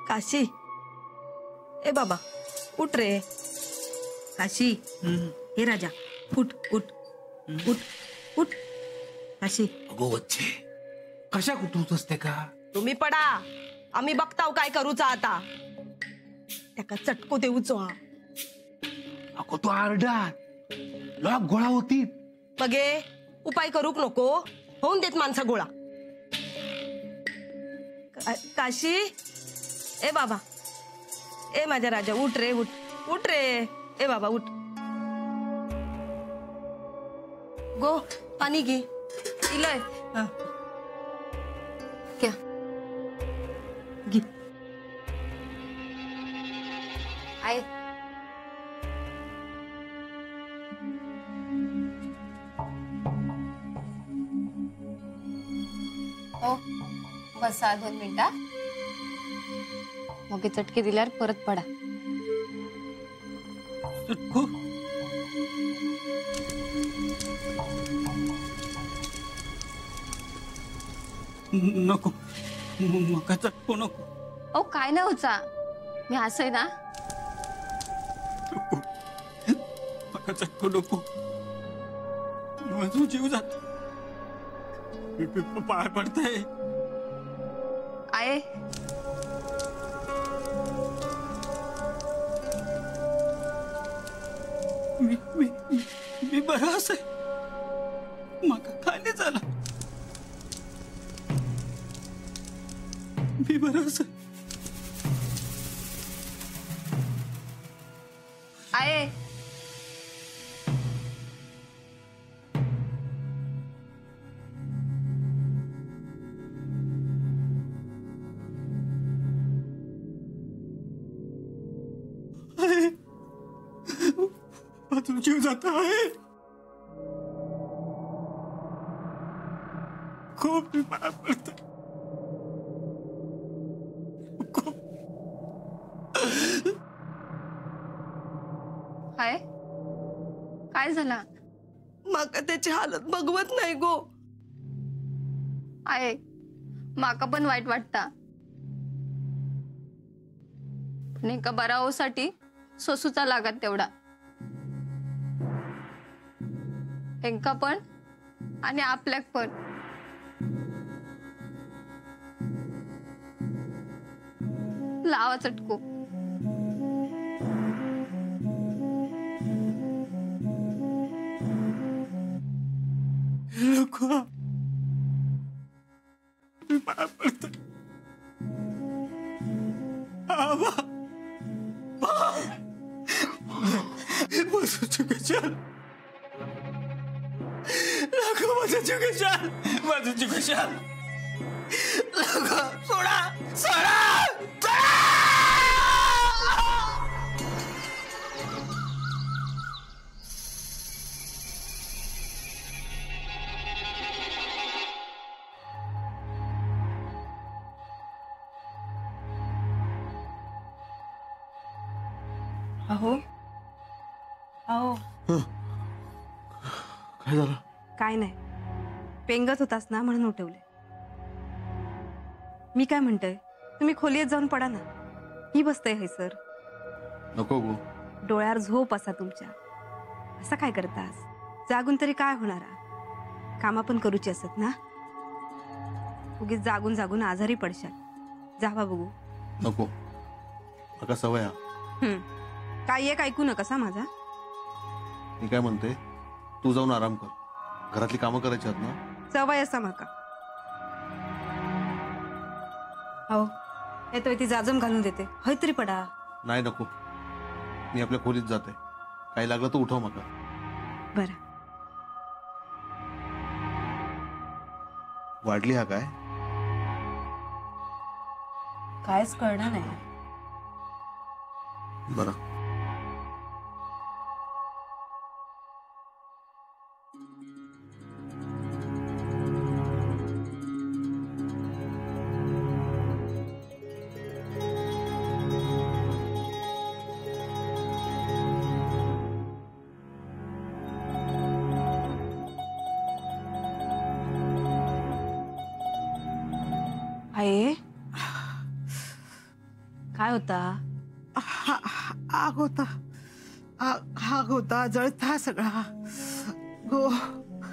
काशी, ए बाबा उठ रे. काशी, हे राजा उठ उठ उठ उठ. काशी. अगो वच्चे कशा कुतूच असते का? तुम्ही पडा, आम्ही बघताव काय करूचा आता. त्याका चटको देऊचो. हा अगो तो आरडात लॉक गोळा होती. बघे उपाय करूक नको, होऊन देत माणसा गोळा. काशी, ए बाबा, ए माझ्या राजा उठ रे उठ उठ रे. ए बाबा उठ. गो पाणी घे. इलय क्या घे. आहे हो बसा 2 मिनिटा. मग चटके दिल्यावर परत पडा. चटको नको, मका चटको नको. ओ काय नाही होता, मी असं आहे ना. मका चटको नको, माझा जीव जात. पाय पडताय. आहे मी बरा असे. मका काय नाही झालं. मी बरा असे. आहे माझा जीव जाता आहे. खूप मी पाय पडत. आहे काय झाला? माका त्याची हालत बघवत नाही गो. आहे माका पण वाईट वाटता, पण एका बरावसाठी सोसूचा लागत तेवढा. एंका पण आणि आपल्याक पण. लावा चटको. नको, मी पाय पडत. आबा माझं चुकशाल. नको माझं चुकशाल. माझं चुकशाल. नको सोडा सोडा सोडा. अहो अहो काय झालं? काय नाही, पेंगत होतास ना म्हणून उठवले. मी काय म्हणतोय, तुम्ही खोलीत जाऊन पडा ना. मी बसतय हे सर. नको गो. डोळ्यावर झोप असा तुमच्या. असं काय करतास? जागून तरी काय होणार? कामा पण करूची असत ना. उगीच जागून जागून आजारी पडशाल. जावा बघू. नको, नका सवय. काय एक ऐकू नका माझा. मी काय म्हणते, तू जाऊन आराम कर. घरातली कामं करायची आहेत ना. सवय असा माका. हो येतोय ती जाजम घालून देते. हय तरी पडा. नाही नको, मी आपल्या खोलीत जाते. काही लागलं तर उठव मका. बरं. वाढली हा काय? कायच कळणार नाही. बरं. आहे काय होता? आग होता, आग होता, जळता सगळा गो,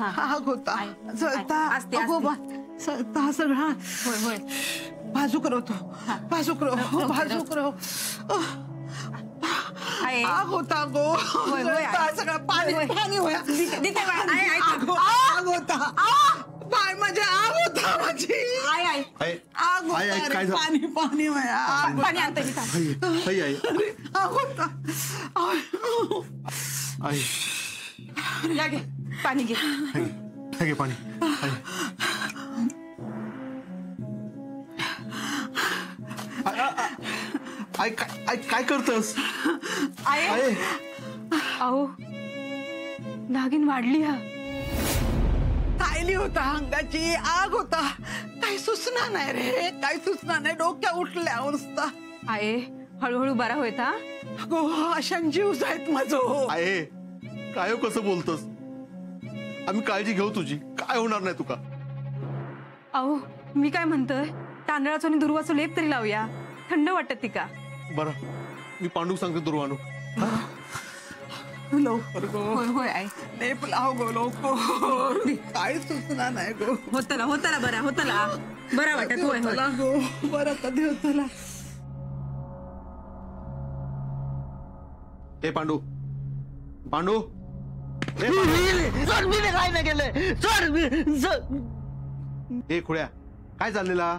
आग होता, जळता, असते, अगो बा, जळता सगळा. होय होय. बाजू करवतो, बाजू करव, बाजू करव. आहे. आग होता गो, होय, जळता सगळा, पाणी पाणी होया. आग होता, पाय माझे आग होता माझी, आई आग आई, होता काय रे, झालं? पाणी पाणी होया, आग पाणी आणते मी. आई आई आग होता. आई या घे पाणी घे. घे पाणी. आई काय काय करतस? आहे. अहो नागिन वाढली हा. तायली होता अंगाची, आग होता, काही सुचना नाही रे, काही सुचना नाही, डोक्या उठल्या नुसता. आहे हळूहळू बरा होत हा. गो अशान जीव जायत माझं. आहे काय हो, कसं बोलतस? आम्ही काळजी घेऊ तुझी, काय होणार नाही तुका. अहो मी काय म्हणतोय, तांदळाचं आणि दुर्वाचं लेप तरी लावूया, थंड वाटत ती का. बरं मी पांडू सांगते दुर्वानू. लवकर गो, होय होय आहे. लेप लाव गो लवकर, काही सुचना नाही गो. होतला होतला बरा होतला बरा वाटत. होय होय. चला गो, बरं कधी होतला. ए पांडू, पांडू काय नाही केलंय सर. ए खुळ्या, काय चाललेला?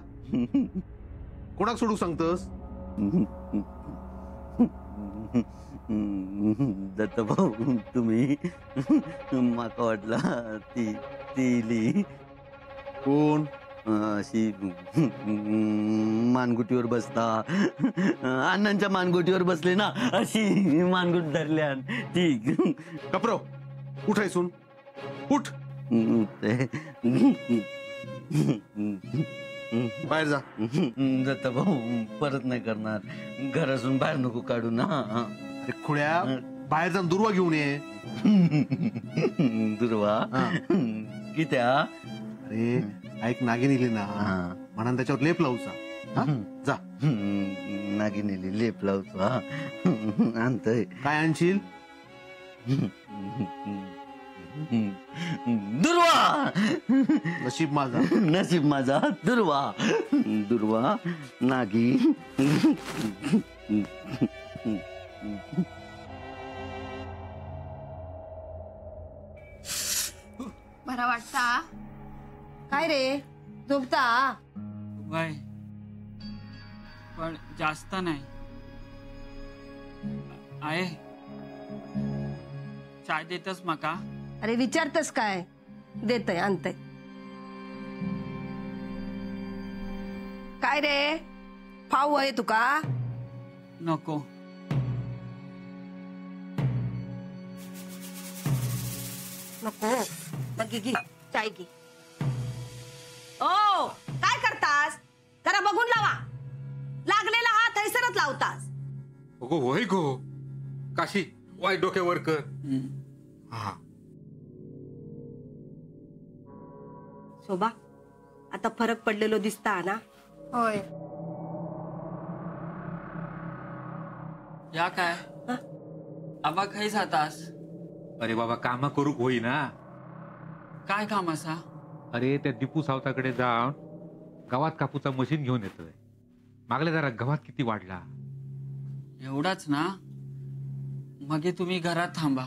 कोणाक सोडू सांगतस? दत्त भाऊ तुम्ही माका वाटला ती कोण? अशी मानगुटीवर बसता, अण्णांच्या मानगुटीवर बसले ना, अशी मानगुट धरल्या ती. कपरो उठ इथून, उठ बाहेर जा. दत्त भाऊ परत नाही करणार, घरातून बाहेर नको काढू ना. अरे खुळ्या, बाहेर जाऊन दुर्वा घेऊन ये. दुर्वा कित्या? अरे ऐक, नागिन इली ना, म्हणून त्याच्यावर लेप लावूचा. जा. नागिनेली लेप लावतो आणतोय. काय आणशील? दुर्वा. नशीब माझा, नशीब माझा दुर्वा. दुर्वा नागी. बरा वाटता? काय रे, झोपता? वय पण जास्त नाही. आहे चाय देतस माका? अरे विचारतस काय? देतय, आणतय. काय रे, फाव आहे तुका? नको. नको नक्की घे, चाय घे. ओ काय करतास? जरा बघून लावा, लागलेला हात हैसरच लावतास. अगो होय गो, काशी वाय डोक्यावर कर. हा शोभा, आता फरक पडलेलो दिसता ना? होय. या काय आबा खाई जातास? अरे बाबा, काम करूक होई ना. काय काम असा? अरे त्या दीपू सावताकडे जाऊन गावात कापूचा मशीन घेऊन येतोय. मागल्या जरा गव्हात किती वाढला. एवढाच ना? मग तुम्ही घरात थांबा.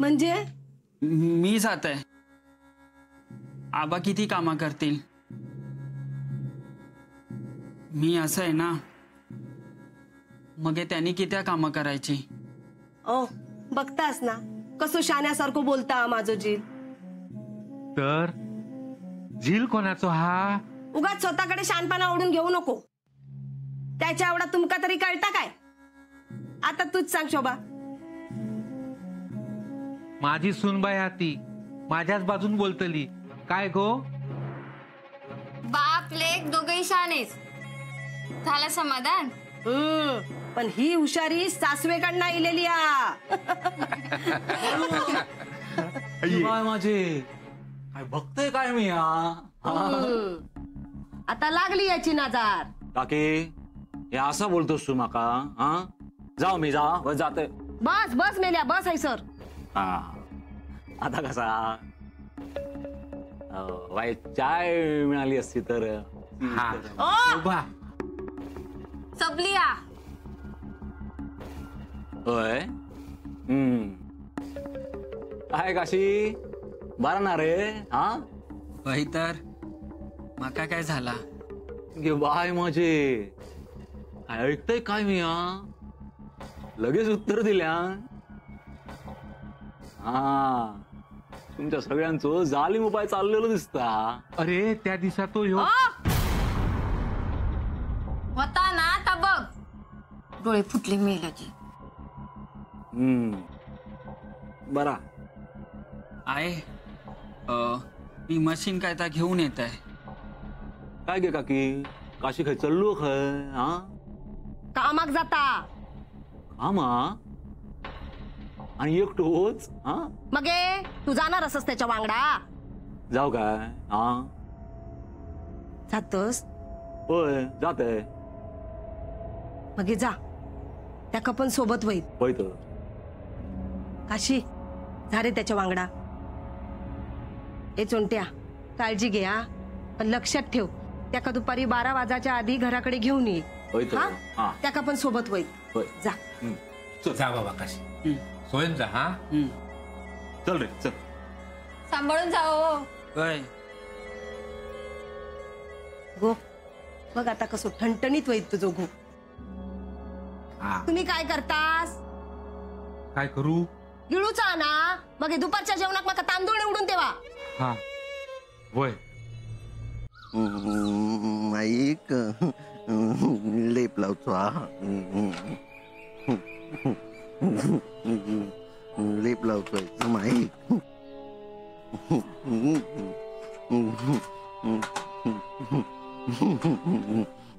म्हणजे मी जात आहे. आबा किती कामा करतील. मी असं आहे ना, मग त्यांनी किती कामं करायची. ओ बघतास ना कसं शाण्यासारखं बोलता माझं जील. तर झील कोणाचो हा? उगाच स्वतःकडे शानपणा ओढून घेऊ नको. त्याच्या एवढा तुमका तरी कळता काय? आता तूच सांग शोभा. माझी सुनबाई हाती माझ्याच बाजून बोलतली. काय गो? बाप लेक दोघही शानेच. झालं समाधान? पण ही हुशारी सासवेकडनं इलेली आ. काय माझे काय बघतोय काय मी? आता लागली याची नजर. काके हे असा बोलतोस तू माका? हा जाऊ मी जाते. बस बस मेल्या बस आहे सर. हा आता कसा वाईट चाय मिळाली असती तर. उभा. सबलिया होय. काय काशी बरा ना रे? हा वही तर माका काय झाला? गे बाय माझे ऐकतय काय मी? हा लगेच उत्तर दिल्या. हा तुमच्या सगळ्यांचं जालिम उपाय चाललेलं दिसता. अरे त्या दिवसात तो ह्यो होता ना आता बघ डोळे फुटले मेलाची. बरा आहे मी मशीन काय ता घेऊन येत आहे. काय गे काकी काशी खय चाललो खय? हा कामाक जाता कामा आणि एकटोच? हा मगे तू जाणार असस त्याच्या वांगडा? जाऊ काय? हा जातोस होय जाते. मगे जा त्या पण सोबत होईल. होय तर काशी जा रे त्याच्या वांगडा. ए चोंट्या काळजी घे हा, पण लक्षात ठेव त्याका दुपारी 12 वाजाच्या आधी घराकडे घेऊन ये. होय तर. हा हा त्याका पण सोबत होईल. होय. जा. जा बाबा काशी सोयन जा. हा चल रे चल. सांभाळून जाओ. होय. गो बघ आता कसं ठणठणीत होईल तुझं गो. तुम्ही काय करतास? काय करू? गिळूचा ना मग हे दुपारच्या जेवणात मका तांदूळ निवडून ठेवा. हा होय. माईक लेप लावतो. लेप लावतोय माईक.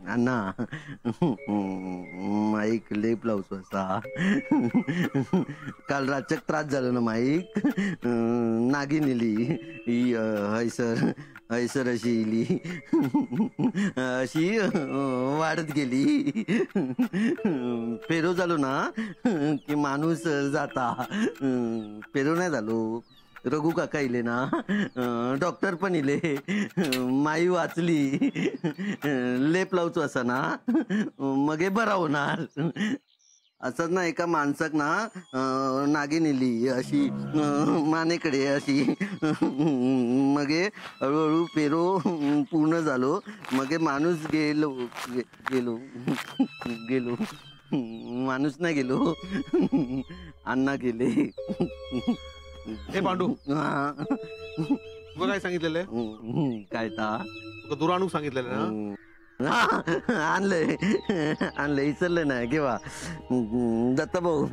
अण्णा माईक लेप लावतो असा. काल रातच्याक त्रास झाला ना माईक. नागिन इली हैसर अशी इली अशी वाढत गेली. पेरो झालो ना की माणूस जाता. पेरो नाही झालो. रघु काका इले ना डॉक्टर पण इले. माई वाचली. लेप लावतो असा ना मगे बरा होणार. असंच ना एका माणसाक ना नागिन इली अशी मानेकडे अशी. मगे हळूहळू पेरो पूर्ण झालो. मगे माणूस गेलो माणूस नाही गेलो. अण्णा गेले. हे पांडू तुला काय सांगितलेलं आहे? काय ता दुराणूक सांगितलेलं ना? आणलंय विसरलं ना केव्हा. दत्ता भाऊ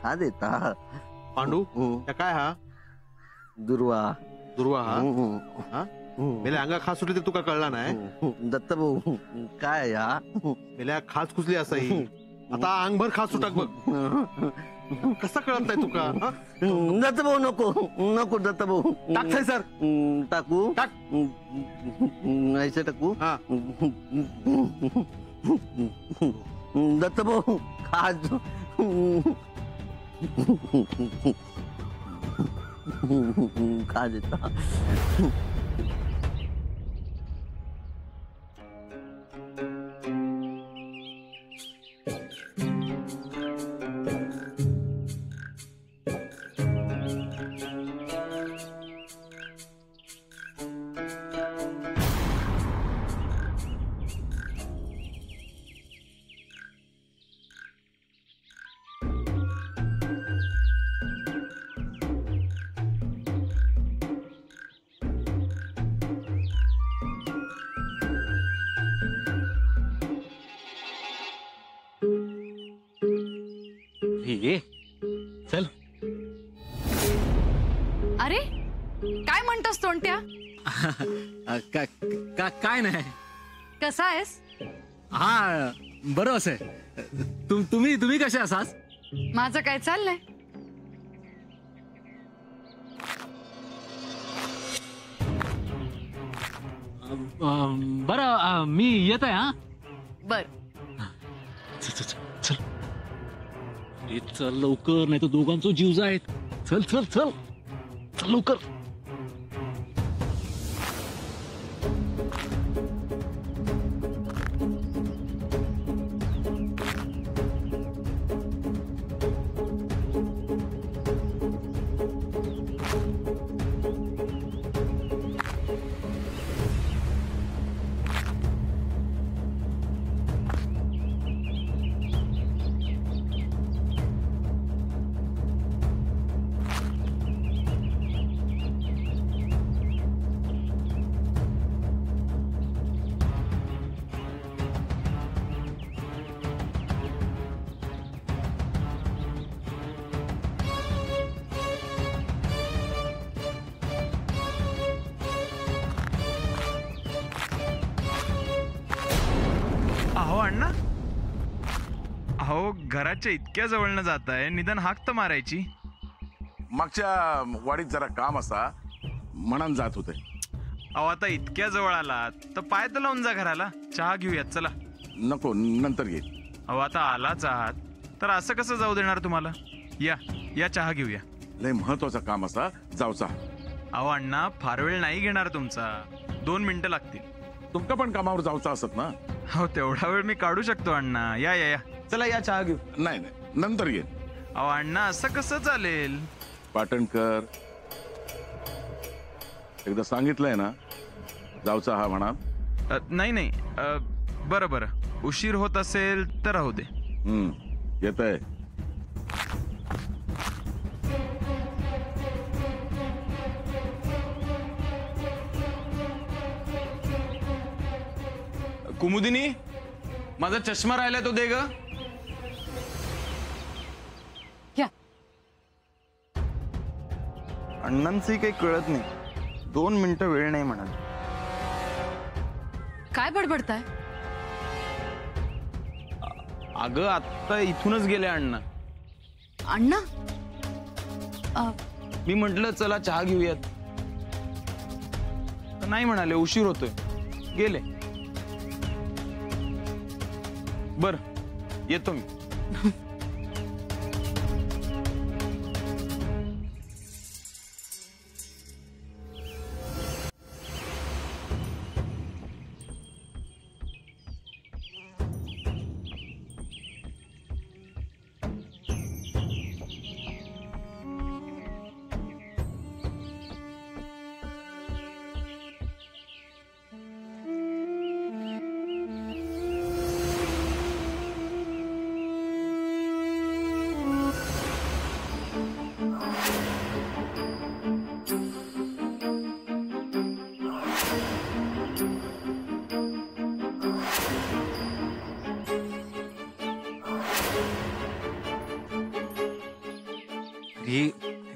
का देता? पांडू काय हा दुर्वा हा मेल्या अंगा खास सुटली तर तुका कळला नाही? दत्ता भाऊ काय या मेल्या खास कुसली असाही आता अंगभर खास सुटाक बघ. कसा कळत नाही तुका? दत्ता भाऊ नको दत्ता भाऊ टाकताय सर. टाकू टाक. ऐसे टाकू. हा दत्ता भाऊ खाज खा देता. ये चल. अरे काय म्हणतोस तोंट्या? काय नाही. कसा आहेस? हा बरं असं. तुम्ही कसे असाच? माझं काय चाललंय? बरं मी येतोय. हा बर अरे चल लवकर, नाही तर दोघांचा जीव जायत. चल चल चल चल लवकर. अहो अण्णा, अहो घराच्या इतक्या जवळनं जाताय, निदान हाक तर मारायची. मागच्या वाडीत जरा काम असा म्हणून जात होते. अहो आता इतक्या जवळ आलात तर पाय तर लावून जा घराला. चहा घेऊयात चला. नको, नंतर घे. अहो आता आलाच आहात तर असं कसं जाऊ देणार तुम्हाला. या या चहा घेऊया. लय महत्वाचं काम असा, जाऊचा. अहो अण्णा, फार वेळ नाही घेणार तुमचा, 2 मिनिटं लागतील. तुमका पण कामावर जाऊचा असत ना. हो तेवढा वेळ मी काढू शकतो अण्णा. या या या चला, या चहा घेऊ. नाही नाही, नंतर घे. अहो अण्णा, असं कसं चालेल. पाटणकर, एकदा सांगितलंय ना जाऊचा हा म्हणा. नाही नाही, बरं बरं, उशीर होत असेल तर राहू दे. येत आहे. कुमुदिनी, माझा चष्मा राहिला तो दे ग. अण्णांचंही काही कळत नाही. 2 मिनिटं वेळ नाही म्हणाल. काय बडबडताय. अगं आत्ता इथूनच गेले अण्णा. अण्णा मी म्हंटल चला चहा घेऊयात, तर नाही म्हणाले, उशीर होतोय, गेले. बर येतो मी.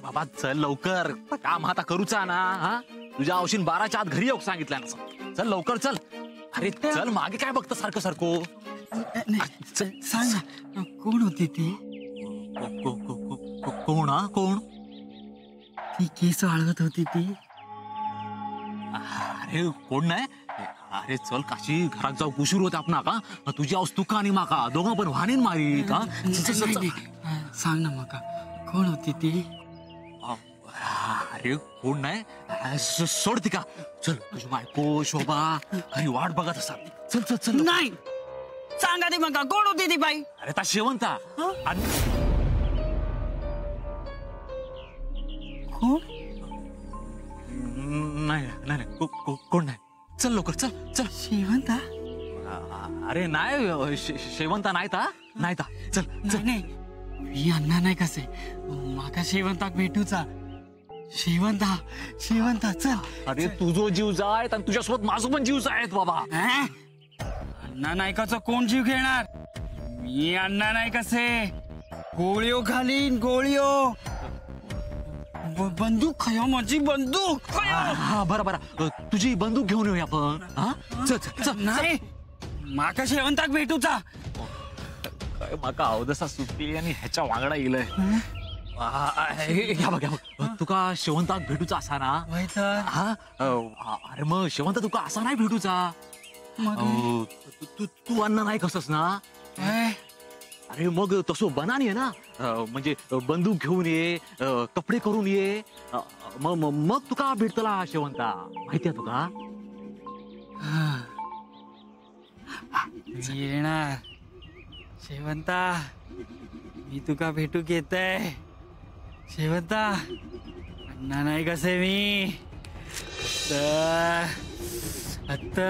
बाबा चल लवकर, काम आता करूचा ना. हा तुझ्या औषध 12च्या आत घरी येऊ सांगितलं ना. चल लवकर चल. अरे चल, मागे काय बघतं सारखं सारखं. सांग कोण होती ती. कोण हा कोण. ती केस वाळवत होती ती. अरे कोण नाही. अरे चल काशी, घरात जाऊ, उशीर होते आपण का. तुझी आऊस तुका आणि माका दोघं पण वाहनेन मारी का. सांग ना माका कोण होती ती. अरे कोण नाही, सोड ती का. चल, तुझी बायको शोभा घरी वाट बघत असा. चल चल चल. नाही, सांगा ती माका कोण होती ती बाई. अरे ता शेवंता. कोण. नाही नाही कोण नाही. चल लवकर चल चल. शेवंता. अरे नाही, शेवंता नाही ता, नाही ता. चल चल. नाही, मी अण्णा नाही कसे, माका शेवंताक भेटूचा. शेवंता शेवंता चल. अरे तुझो जीव जायत आणि तुझ्यासोबत माझं पण जीव जायत बाबा. अण्णा नायकाचा कोण जीव घेणार. मी अण्णा नाही कसे, गोळीओ घालीन गोळीओ. बंदूक खाया, माझी बंदूक. हा बरं बरं, तुझी बंदूक घेऊन येऊया आपण. हा चल चल. नाही, माका शेवंताक भेटूचा. काय माका अवदसा सुटली आणि ह्याच्या वांगडा येईल. घ्या बघ घ्या बघ, तुका शेवंताक भेटूचा असा ना. हा अरे मग शेवंत तुका असा नाही भेटूचा. तू अन्न नाही कसस ना. अरे मग तसं बनानी आहे ना, म्हणजे बंदूक घेऊन ये, कपडे करून ये, मग तुका भेटतला शेवंता, माहितीये तुका? येणार शेवंता, मी तुका भेटू येतय शेवंता. अण्णा नाही कसे मी आता